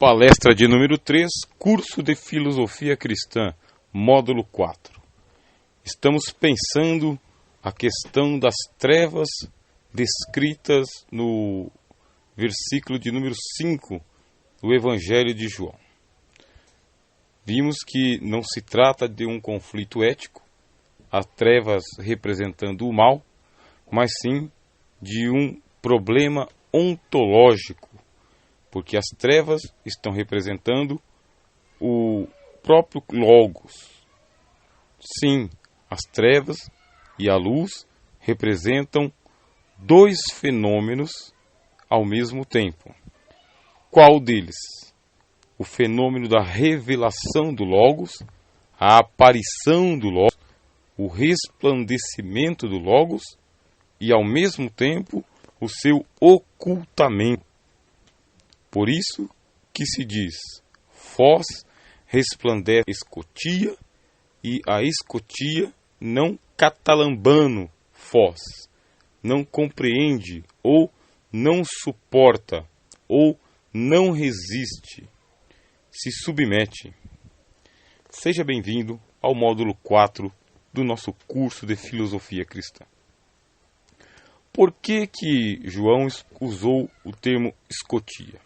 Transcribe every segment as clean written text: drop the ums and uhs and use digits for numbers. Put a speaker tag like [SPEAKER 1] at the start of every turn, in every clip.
[SPEAKER 1] Palestra de número 3, Curso de Filosofia Cristã, módulo 4. Estamos pensando a questão das trevas descritas no versículo de número 5 do Evangelho de João. Vimos que não se trata de um conflito ético, as trevas representando o mal, mas sim de um problema ontológico, porque as trevas estão representando o próprio Logos. Sim, as trevas e a luz representam dois fenômenos ao mesmo tempo. Qual deles? O fenômeno da revelação do Logos, a aparição do Logos, o resplandecimento do Logos e, ao mesmo tempo, o seu ocultamento. Por isso que se diz, Foz resplandece a escotia, e a escotia não catalambano Foz, não compreende, ou não suporta, ou não resiste, se submete. Seja bem-vindo ao módulo 4 do nosso curso de Filosofia Cristã. Por que João usou o termo escotia?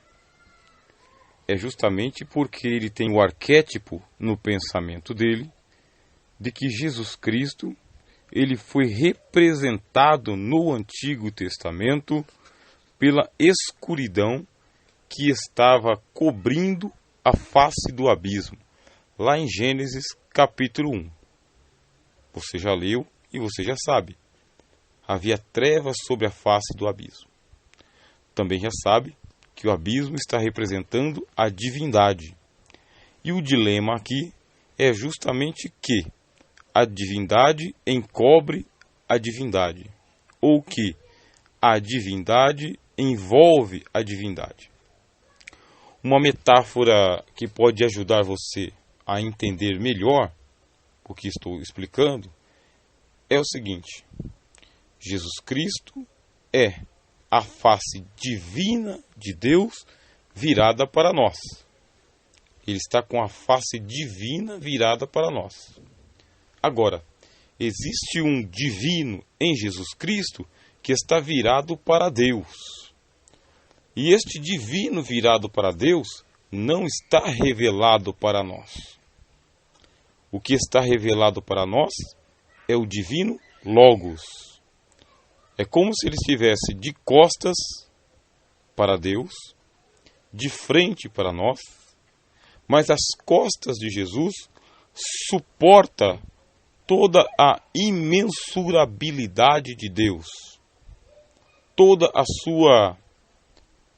[SPEAKER 1] É justamente porque ele tem o arquétipo no pensamento dele de que Jesus Cristo ele foi representado no Antigo Testamento pela escuridão que estava cobrindo a face do abismo, lá em Gênesis capítulo 1. Você já leu e você já sabe. Havia trevas sobre a face do abismo. Também já sabe que o abismo está representando a divindade. E o dilema aqui é justamente que a divindade encobre a divindade, ou que a divindade envolve a divindade. Uma metáfora que pode ajudar você a entender melhor o que estou explicando é o seguinte: Jesus Cristo é a face divina de Deus virada para nós. Ele está com a face divina virada para nós. Agora, existe um divino em Jesus Cristo que está virado para Deus. E este divino virado para Deus não está revelado para nós. O que está revelado para nós é o divino Logos. É como se ele estivesse de costas para Deus, de frente para nós, mas as costas de Jesus suporta toda a imensurabilidade de Deus, toda a sua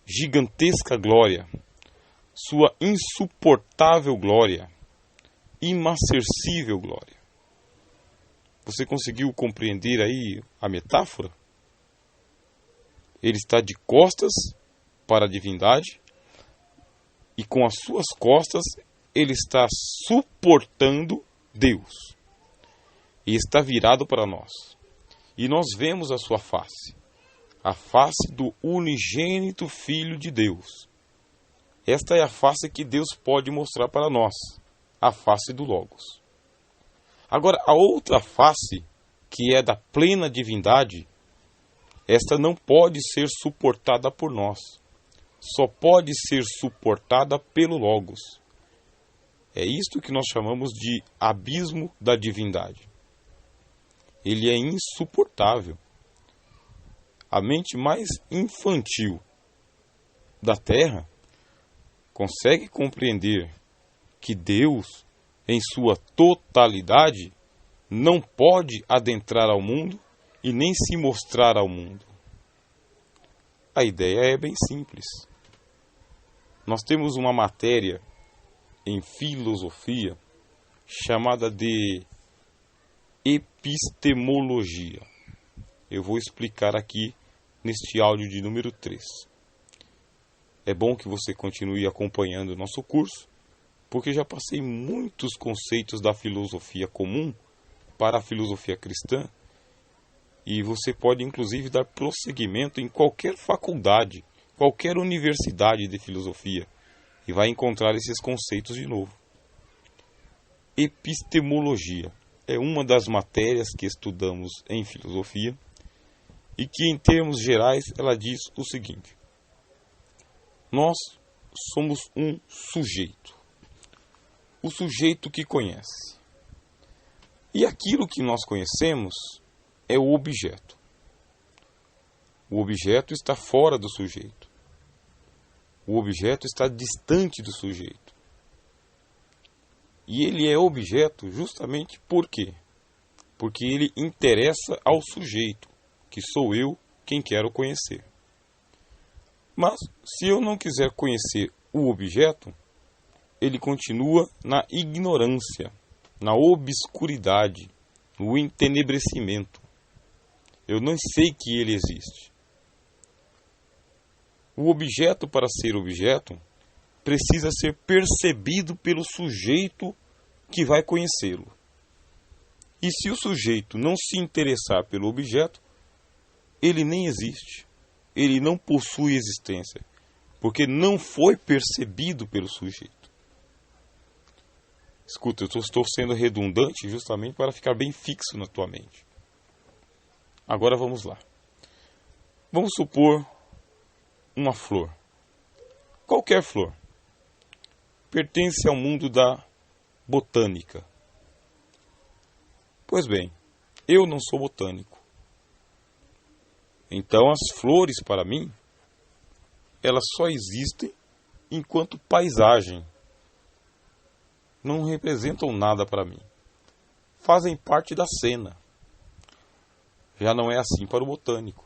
[SPEAKER 1] gigantesca glória, sua insuportável glória, imarcessível glória. Você conseguiu compreender aí a metáfora? Ele está de costas para a divindade e com as suas costas ele está suportando Deus. E está virado para nós. E nós vemos a sua face, a face do unigênito Filho de Deus. Esta é a face que Deus pode mostrar para nós, a face do Logos. Agora, a outra face, que é da plena divindade, esta não pode ser suportada por nós. Só pode ser suportada pelo Logos. É isto que nós chamamos de abismo da divindade. Ele é insuportável. A mente mais infantil da Terra consegue compreender que Deus, em sua totalidade, não pode adentrar ao mundo e nem se mostrar ao mundo. A ideia é bem simples. Nós temos uma matéria em filosofia chamada de epistemologia. Eu vou explicar aqui neste áudio de número 3. É bom que você continue acompanhando o nosso curso, porque já passei muitos conceitos da filosofia comum para a filosofia cristã, e você pode inclusive dar prosseguimento em qualquer faculdade, qualquer universidade de filosofia, e vai encontrar esses conceitos de novo. Epistemologia é uma das matérias que estudamos em filosofia e que, em termos gerais, ela diz o seguinte: nós somos um sujeito, o sujeito que conhece. E aquilo que nós conhecemos é o objeto. O objeto está fora do sujeito. O objeto está distante do sujeito. E ele é objeto justamente por quê? Porque ele interessa ao sujeito, que sou eu quem quero conhecer. Mas, se eu não quiser conhecer o objeto, ele continua na ignorância, na obscuridade, no entenebrecimento. Eu não sei que ele existe. O objeto, para ser objeto, precisa ser percebido pelo sujeito que vai conhecê-lo. E se o sujeito não se interessar pelo objeto, ele nem existe. Ele não possui existência, porque não foi percebido pelo sujeito. Escuta, eu estou sendo redundante justamente para ficar bem fixo na tua mente. Agora vamos lá. Vamos supor uma flor. Qualquer flor. Pertence ao mundo da botânica. Pois bem, eu não sou botânico. Então as flores, para mim, elas só existem enquanto paisagem. Não representam nada para mim. Fazem parte da cena. Já não é assim para o botânico.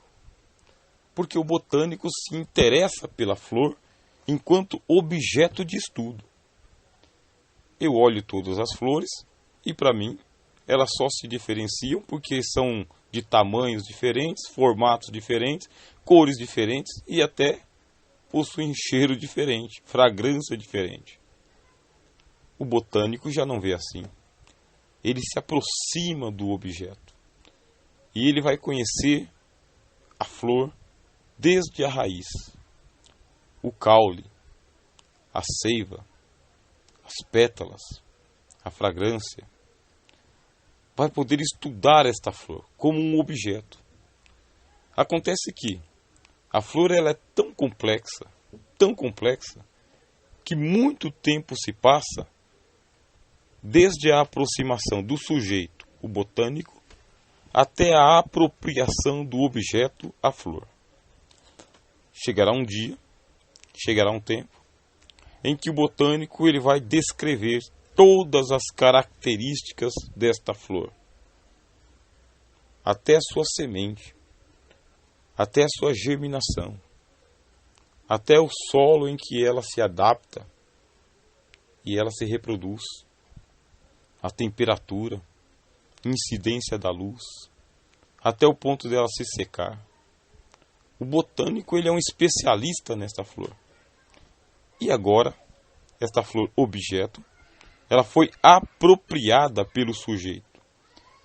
[SPEAKER 1] Porque o botânico se interessa pela flor enquanto objeto de estudo. Eu olho todas as flores e, para mim, elas só se diferenciam porque são de tamanhos diferentes, formatos diferentes, cores diferentes e até possuem cheiro diferente, fragrância diferente. O botânico já não vê assim. Ele se aproxima do objeto. E ele vai conhecer a flor desde a raiz, o caule, a seiva, as pétalas, a fragrância. Vai poder estudar esta flor como um objeto. Acontece que a flor ela é tão complexa, que muito tempo se passa desde a aproximação do sujeito, o botânico, até a apropriação do objeto, a flor. Chegará um dia, chegará um tempo, em que o botânico ele vai descrever todas as características desta flor, até a sua semente, até a sua germinação, até o solo em que ela se adapta e ela se reproduz, a temperatura, incidência da luz, até o ponto dela se secar. O botânico ele é um especialista nesta flor. E agora, esta flor objeto, ela foi apropriada pelo sujeito.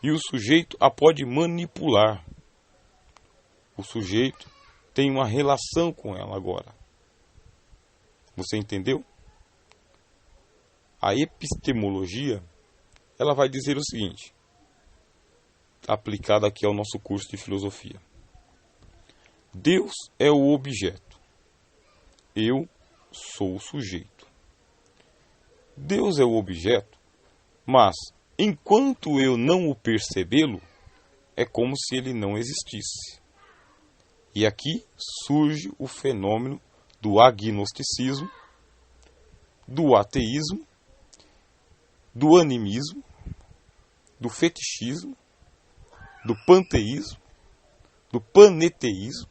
[SPEAKER 1] E o sujeito a pode manipular. O sujeito tem uma relação com ela agora. Você entendeu? A epistemologia, ela vai dizer o seguinte, aplicada aqui ao nosso curso de filosofia. Deus é o objeto. Eu sou o sujeito. Deus é o objeto, mas enquanto eu não o percebê-lo, é como se ele não existisse. E aqui surge o fenômeno do agnosticismo, do ateísmo, do animismo, do fetichismo, do panteísmo, do paneteísmo,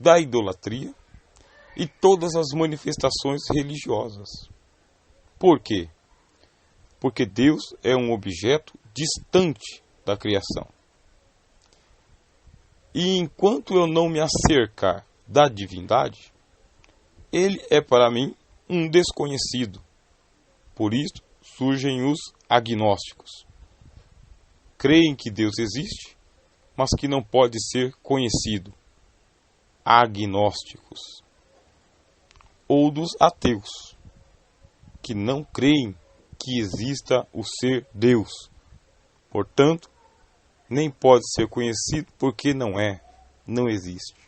[SPEAKER 1] da idolatria e todas as manifestações religiosas. Por quê? Porque Deus é um objeto distante da criação. E enquanto eu não me acercar da divindade, ele é para mim um desconhecido. Por isso surgem os agnósticos. Creem que Deus existe, mas que não pode ser conhecido. Agnósticos. ou dos ateus, que não creem que exista o ser Deus. Portanto, nem pode ser conhecido porque não existe.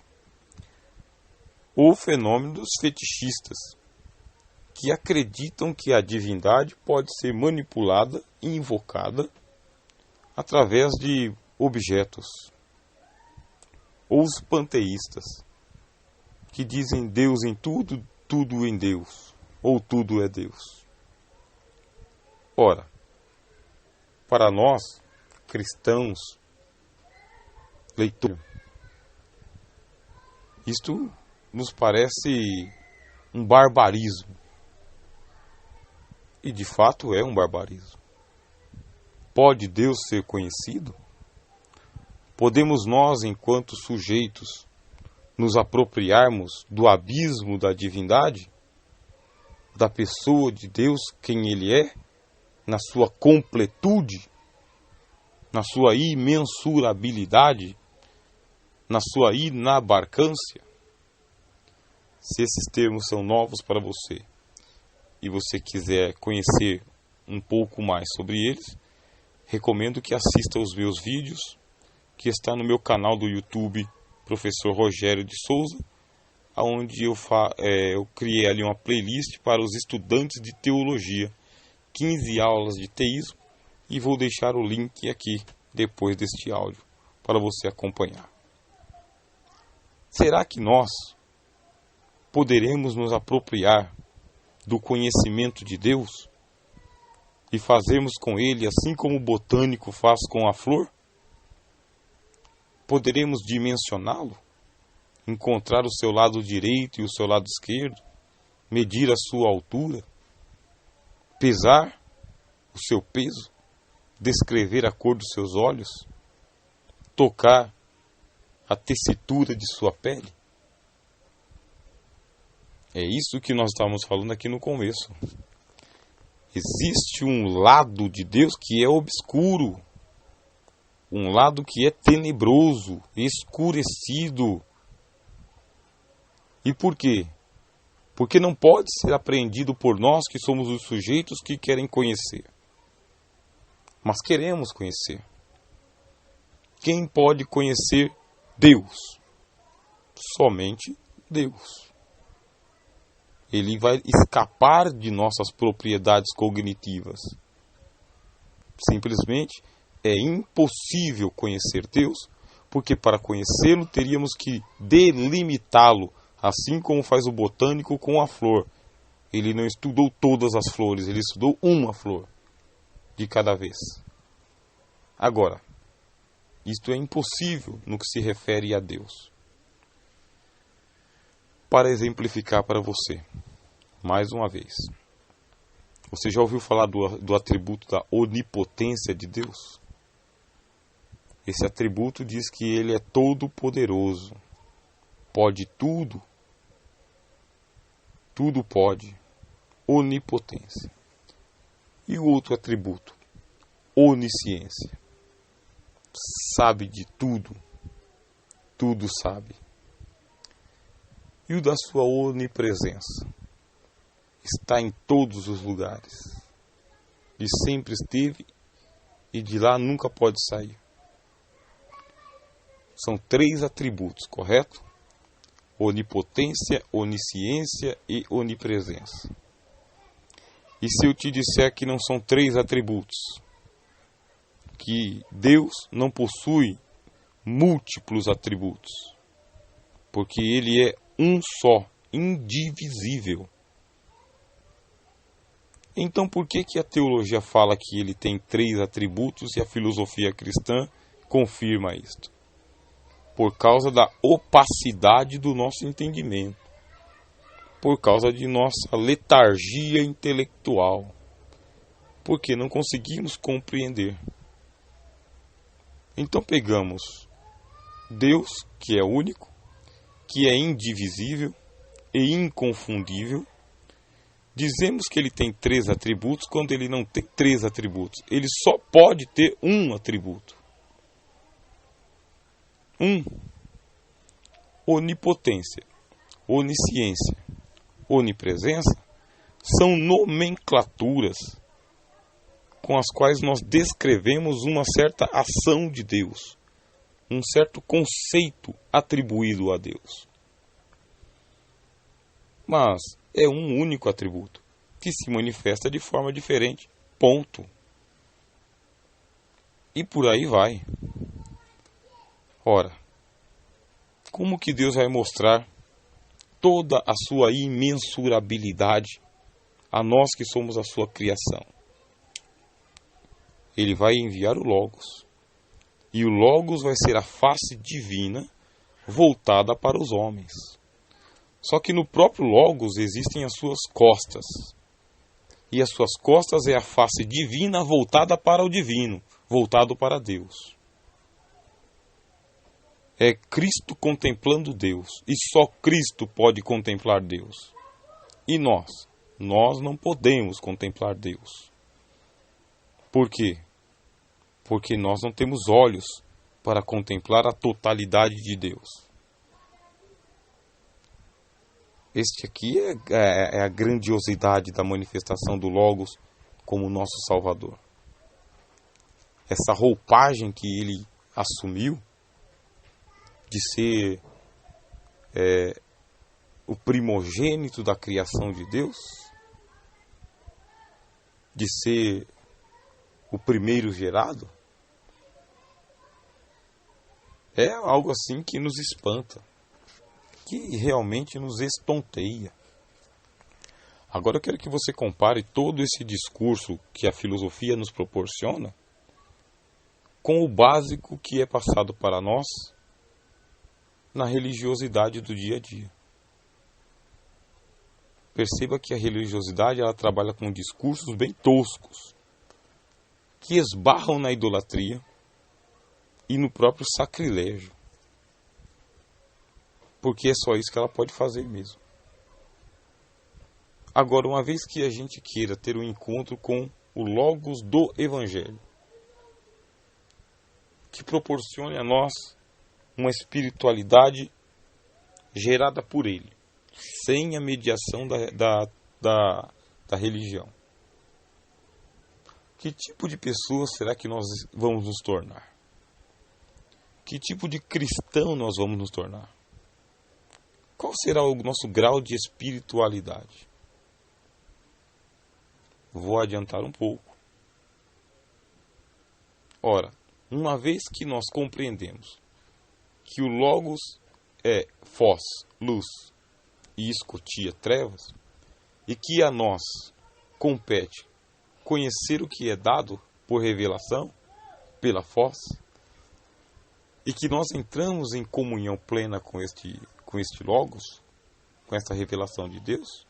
[SPEAKER 1] O fenômeno dos fetichistas, que acreditam que a divindade pode ser manipulada e invocada através de objetos. Ou os panteístas, que dizem Deus em tudo, tudo em Deus, ou tudo é Deus. Ora, para nós, cristãos, leitores, isto nos parece um barbarismo. E de fato é um barbarismo. Pode Deus ser conhecido? Podemos nós, enquanto sujeitos, nos apropriarmos do abismo da divindade, da pessoa de Deus, quem Ele é, na sua completude, na sua imensurabilidade, na sua inabarcância? Se esses termos são novos para você e você quiser conhecer um pouco mais sobre eles, recomendo que assista aos meus vídeos, que está no meu canal do YouTube, Professor Rogério de Souza, onde eu criei ali uma playlist para os estudantes de teologia, 15 aulas de teísmo, e vou deixar o link aqui depois deste áudio para você acompanhar. Será que nós poderemos nos apropriar do conhecimento de Deus e fazermos com ele assim como o botânico faz com a flor? Poderemos dimensioná-lo? Encontrar o seu lado direito e o seu lado esquerdo? Medir a sua altura? Pesar o seu peso? Descrever a cor dos seus olhos? Tocar a tessitura de sua pele? É isso que nós estávamos falando aqui no começo. Existe um lado de Deus que é obscuro, um lado que é tenebroso, escurecido. E por quê? Porque não pode ser apreendido por nós que somos os sujeitos que querem conhecer. Mas queremos conhecer. Quem pode conhecer Deus? Somente Deus. Ele vai escapar de nossas propriedades cognitivas. Simplesmente é impossível conhecer Deus, porque para conhecê-lo teríamos que delimitá-lo, assim como faz o botânico com a flor. Ele não estudou todas as flores, ele estudou uma flor de cada vez. Agora, isto é impossível no que se refere a Deus. Para exemplificar para você, mais uma vez, você já ouviu falar do atributo da onipotência de Deus? Esse atributo diz que ele é todo poderoso, pode tudo, tudo pode, onipotência. E o outro atributo, onisciência, sabe de tudo, tudo sabe. E o da sua onipresença, está em todos os lugares, e sempre esteve, e de lá nunca pode sair. São 3 atributos, correto? Onipotência, onisciência e onipresença. E se eu te disser que não são 3 atributos, que Deus não possui múltiplos atributos, porque Ele é um só, indivisível. Então por que a teologia fala que Ele tem 3 atributos e a filosofia cristã confirma isto? Por causa da opacidade do nosso entendimento, por causa de nossa letargia intelectual, porque não conseguimos compreender. Então pegamos Deus, que é único, que é indivisível e inconfundível, dizemos que ele tem 3 atributos quando ele não tem 3 atributos. Ele só pode ter um atributo. Onipotência, onisciência, onipresença são nomenclaturas com as quais nós descrevemos uma certa ação de Deus, um certo conceito atribuído a Deus. Mas é um único atributo que se manifesta de forma diferente. Ponto. E por aí vai. Ora, como que Deus vai mostrar toda a sua imensurabilidade a nós que somos a sua criação? Ele vai enviar o Logos. E o Logos vai ser a face divina voltada para os homens. Só que no próprio Logos existem as suas costas. E as suas costas é a face divina voltada para o divino, voltado para Deus. É Cristo contemplando Deus. E só Cristo pode contemplar Deus. E nós? Nós não podemos contemplar Deus. Por quê? Porque nós não temos olhos para contemplar a totalidade de Deus. Este aqui é a grandiosidade da manifestação do Logos como nosso Salvador. Essa roupagem que ele assumiu de ser o primogênito da criação de Deus, de ser o primeiro gerado, é algo assim que nos espanta, que realmente nos estonteia. Agora eu quero que você compare todo esse discurso que a filosofia nos proporciona com o básico que é passado para nós na religiosidade do dia a dia. Perceba que a religiosidade ela trabalha com discursos bem toscos, que esbarram na idolatria e no próprio sacrilégio. Porque é só isso que ela pode fazer mesmo. Agora, uma vez que a gente queira ter um encontro com o Logos do Evangelho, que proporcione a nós uma espiritualidade gerada por ele, sem a mediação da religião. Que tipo de pessoas será que nós vamos nos tornar? Que tipo de cristão nós vamos nos tornar? Qual será o nosso grau de espiritualidade? Vou adiantar um pouco. Ora, uma vez que nós compreendemos que o Logos é foz, luz, e escotia, trevas, e que a nós compete conhecer o que é dado por revelação, pela foz, e que nós entramos em comunhão plena com este Logos, com esta revelação de Deus,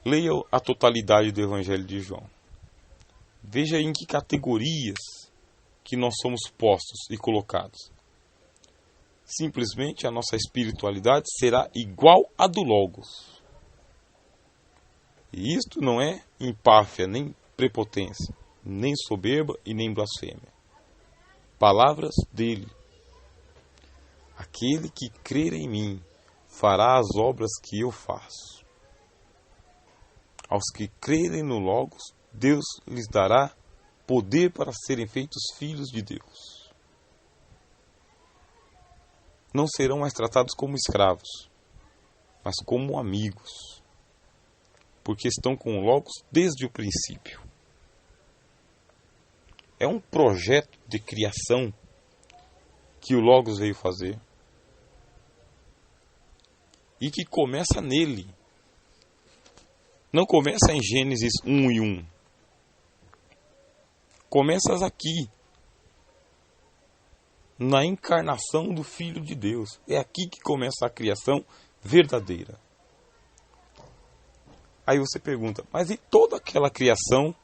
[SPEAKER 1] leia a totalidade do Evangelho de João. Veja em que categorias que nós somos postos e colocados. Simplesmente a nossa espiritualidade será igual à do Logos. E isto não é empáfia, nem prepotência, nem soberba e nem blasfêmia. Palavras dele. Aquele que crer em mim fará as obras que eu faço. Aos que crerem no Logos, Deus lhes dará poder para serem feitos filhos de Deus. Não serão mais tratados como escravos, mas como amigos, porque estão com o Logos desde o princípio. É um projeto de criação que o Logos veio fazer e que começa nele. Não começa em Gênesis 1:1. Começa aqui, na encarnação do Filho de Deus. É aqui que começa a criação verdadeira. Aí você pergunta, mas e toda aquela criação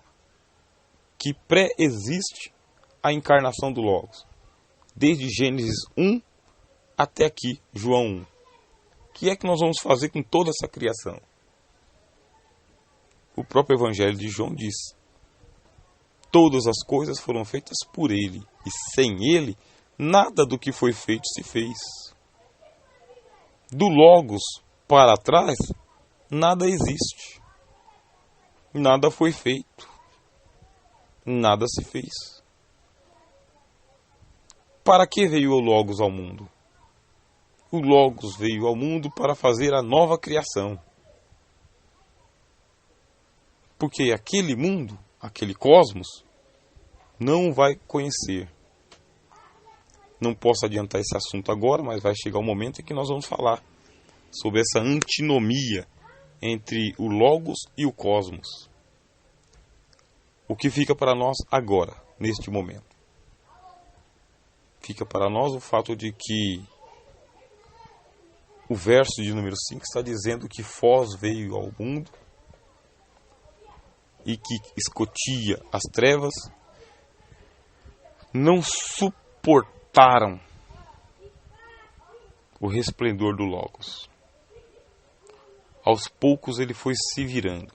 [SPEAKER 1] que pré-existe a encarnação do Logos? Desde Gênesis 1 até aqui, João 1. O que é que nós vamos fazer com toda essa criação? O próprio Evangelho de João diz: todas as coisas foram feitas por ele, e sem ele, nada do que foi feito se fez. Do Logos para trás, nada existe, nada foi feito, nada se fez. Para que veio o Logos ao mundo? O Logos veio ao mundo para fazer a nova criação. Porque aquele mundo, aquele cosmos, não vai conhecer. Não posso adiantar esse assunto agora, mas vai chegar o momento em que nós vamos falar sobre essa antinomia entre o Logos e o cosmos. O que fica para nós agora, neste momento? Fica para nós o fato de que o verso de número 5 está dizendo que Foz veio ao mundo e que escotia as trevas, não suportaram o resplendor do Logos. Aos poucos ele foi se virando,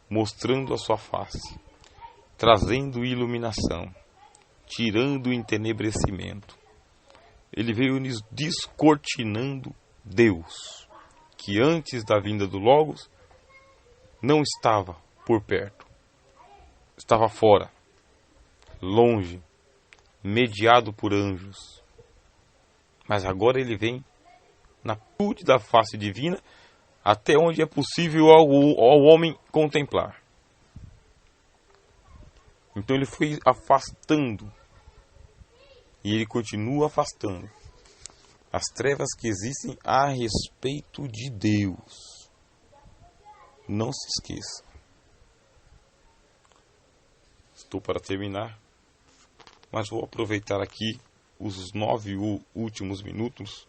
[SPEAKER 1] mostrando a sua face, trazendo iluminação, tirando o entenebrecimento. Ele veio nos descortinando Deus, que antes da vinda do Logos não estava por perto, estava fora, longe, mediado por anjos. Mas agora ele vem na plenitude da face divina, até onde é possível ao homem contemplar. Então ele foi afastando, e ele continua afastando, as trevas que existem a respeito de Deus. Não se esqueça. Estou para terminar, mas vou aproveitar aqui os 9 últimos minutos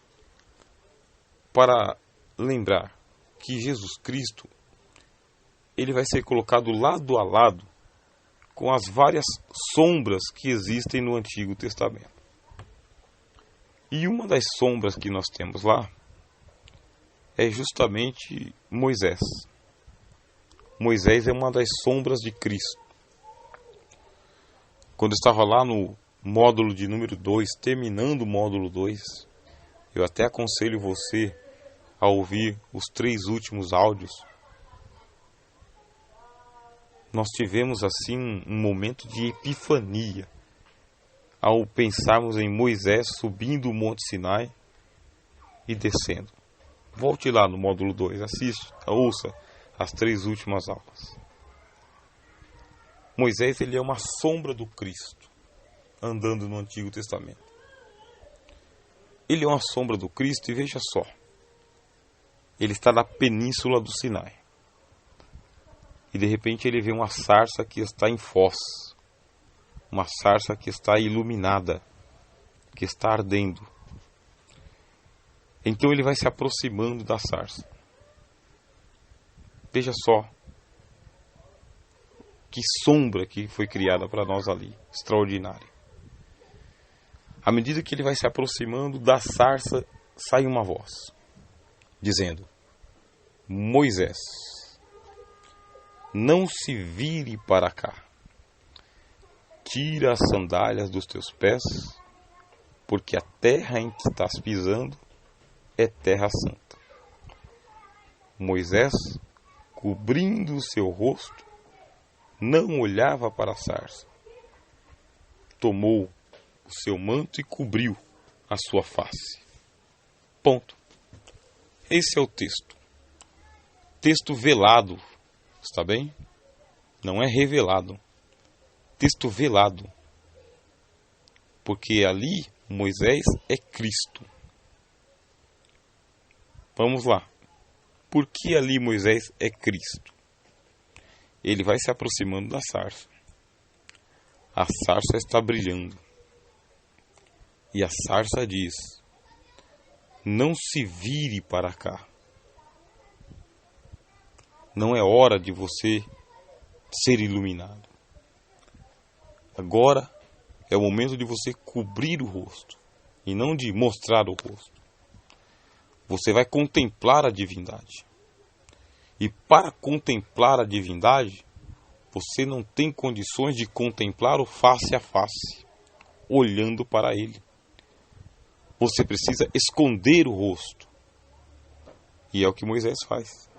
[SPEAKER 1] para lembrar que Jesus Cristo, ele vai ser colocado lado a lado com as várias sombras que existem no Antigo Testamento. E uma das sombras que nós temos lá é justamente Moisés. Moisés é uma das sombras de Cristo. Quando eu estava lá no módulo de número 2, terminando o módulo 2, eu até aconselho você a ouvir os 3 últimos áudios. Nós tivemos assim um momento de epifania ao pensarmos em Moisés subindo o Monte Sinai e descendo. Volte lá no módulo 2, assiste, ouça as 3 últimas aulas. Moisés, ele é uma sombra do Cristo, andando no Antigo Testamento. Ele é uma sombra do Cristo e veja só, ele está na península do Sinai. E de repente ele vê uma sarça que está em foz, uma sarça que está iluminada, que está ardendo. Então ele vai se aproximando da sarça. Veja só que sombra que foi criada para nós ali, extraordinária. À medida que ele vai se aproximando da sarça, sai uma voz, dizendo: Moisés, não se vire para cá. Tira as sandálias dos teus pés, porque a terra em que estás pisando é terra santa. Moisés, cobrindo o seu rosto, não olhava para a sarça. Tomou o seu manto e cobriu a sua face. Ponto. Esse é o texto. Texto velado, está bem? Não é revelado. Texto velado. Porque ali Moisés é Cristo. Vamos lá. Por que ali Moisés é Cristo? Ele vai se aproximando da sarça. A sarça está brilhando. E a sarça diz: não se vire para cá. Não é hora de você ser iluminado. Agora é o momento de você cobrir o rosto e não de mostrar o rosto. Você vai contemplar a divindade. E para contemplar a divindade, você não tem condições de contemplar o face a face, olhando para ele. Você precisa esconder o rosto. E é o que Moisés faz.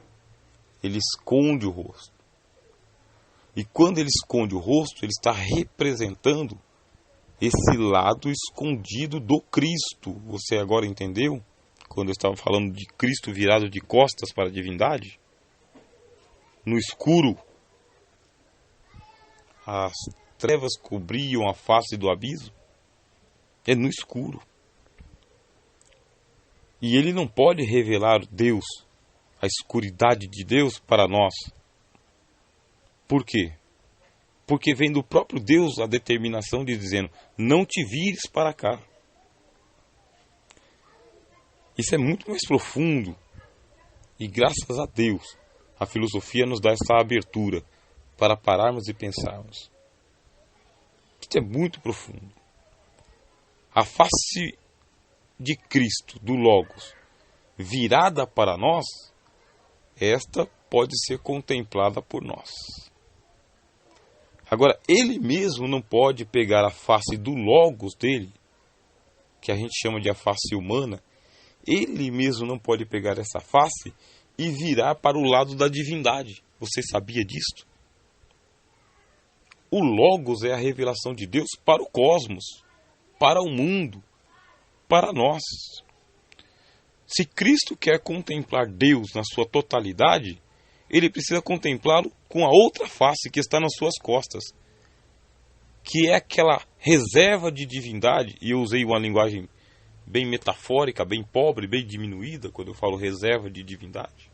[SPEAKER 1] Ele esconde o rosto. E quando ele esconde o rosto, ele está representando esse lado escondido do Cristo. Você agora entendeu? Quando eu estava falando de Cristo virado de costas para a divindade? No escuro, as trevas cobriam a face do abismo. É no escuro. E ele não pode revelar Deus, a escuridade de Deus para nós. Por quê? Porque vem do próprio Deus a determinação de dizendo, não te vires para cá. Isso é muito mais profundo. E graças a Deus, a filosofia nos dá essa abertura para pararmos e pensarmos. Isso é muito profundo. A face de Cristo, do Logos, virada para nós, esta pode ser contemplada por nós. Agora, ele mesmo não pode pegar a face do Logos dele, que a gente chama de a face humana, ele mesmo não pode pegar essa face e virar para o lado da divindade. Você sabia disso? O Logos é a revelação de Deus para o cosmos, para o mundo, para nós. Se Cristo quer contemplar Deus na sua totalidade, ele precisa contemplá-lo com a outra face que está nas suas costas, que é aquela reserva de divindade, e eu usei uma linguagem bem metafórica, bem pobre, bem diminuída, quando eu falo reserva de divindade.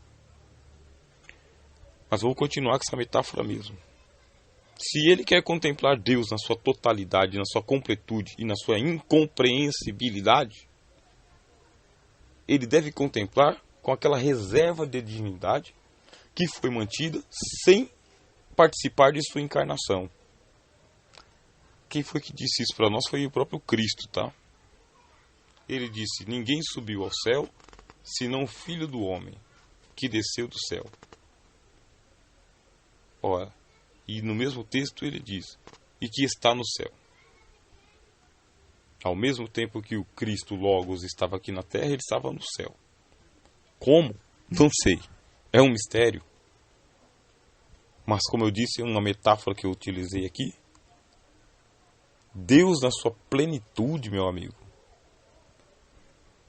[SPEAKER 1] Mas vou continuar com essa metáfora mesmo. Se ele quer contemplar Deus na sua totalidade, na sua completude e na sua incompreensibilidade, ele deve contemplar com aquela reserva de divindade que foi mantida sem participar de sua encarnação. Quem foi que disse isso para nós foi o próprio Cristo, tá? Ele disse, ninguém subiu ao céu, senão o Filho do Homem, que desceu do céu. Ora, e no mesmo texto ele diz, e que está no céu. Ao mesmo tempo que o Cristo Logos estava aqui na terra, ele estava no céu. Como? Não sei. É um mistério. Mas como eu disse, uma metáfora que eu utilizei aqui, Deus na sua plenitude, meu amigo,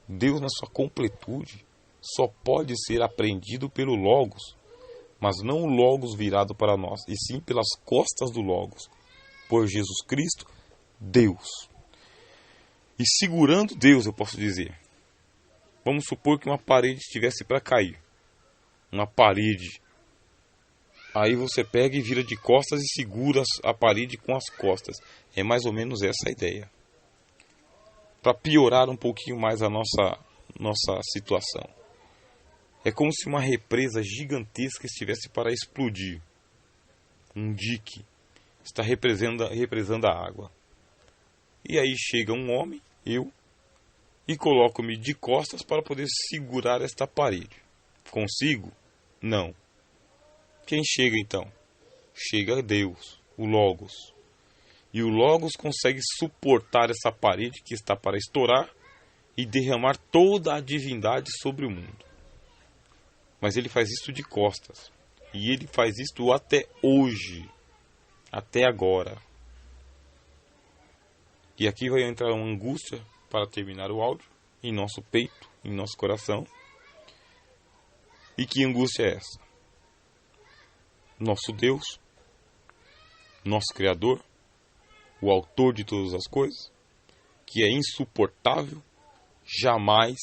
[SPEAKER 1] Deus na sua completude, só pode ser apreendido pelo Logos, mas não o Logos virado para nós, e sim pelas costas do Logos, por Jesus Cristo, Deus. E segurando Deus, eu posso dizer, vamos supor que uma parede estivesse para cair, uma parede, aí você pega e vira de costas e segura a parede com as costas, é mais ou menos essa a ideia. Para piorar um pouquinho mais a nossa situação. É como se uma represa gigantesca estivesse para explodir. Um dique está represando a água. E aí chega um homem, eu, e coloco-me de costas para poder segurar esta parede. Consigo? Não. Quem chega então? Chega Deus, o Logos. E o Logos consegue suportar essa parede que está para estourar e derramar toda a divindade sobre o mundo. Mas ele faz isso de costas. E ele faz isso até hoje. Até agora. E aqui vai entrar uma angústia para terminar o áudio. Em nosso peito, em nosso coração. E que angústia é essa? Nosso Deus, nosso Criador, o autor de todas as coisas, que é insuportável, jamais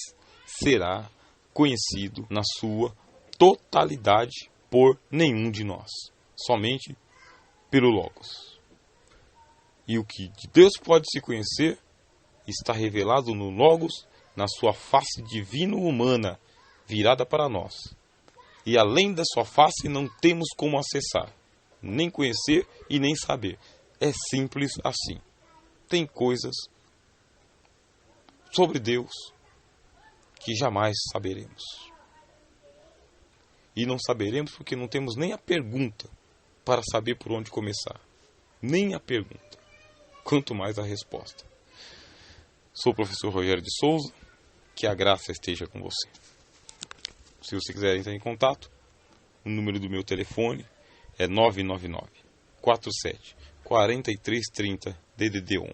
[SPEAKER 1] será conhecido na sua totalidade por nenhum de nós, somente pelo Logos. E o que de Deus pode se conhecer está revelado no Logos, na sua face divino-humana, virada para nós. E além da sua face não temos como acessar, nem conhecer e nem saber. É simples assim. Tem coisas sobre Deus que jamais saberemos. E não saberemos porque não temos nem a pergunta para saber por onde começar. Nem a pergunta. Quanto mais a resposta. Sou o professor Rogério de Souza. Que a graça esteja com você. Se você quiser entrar em contato, O número do meu telefone é 999 47 4330 DDD 11.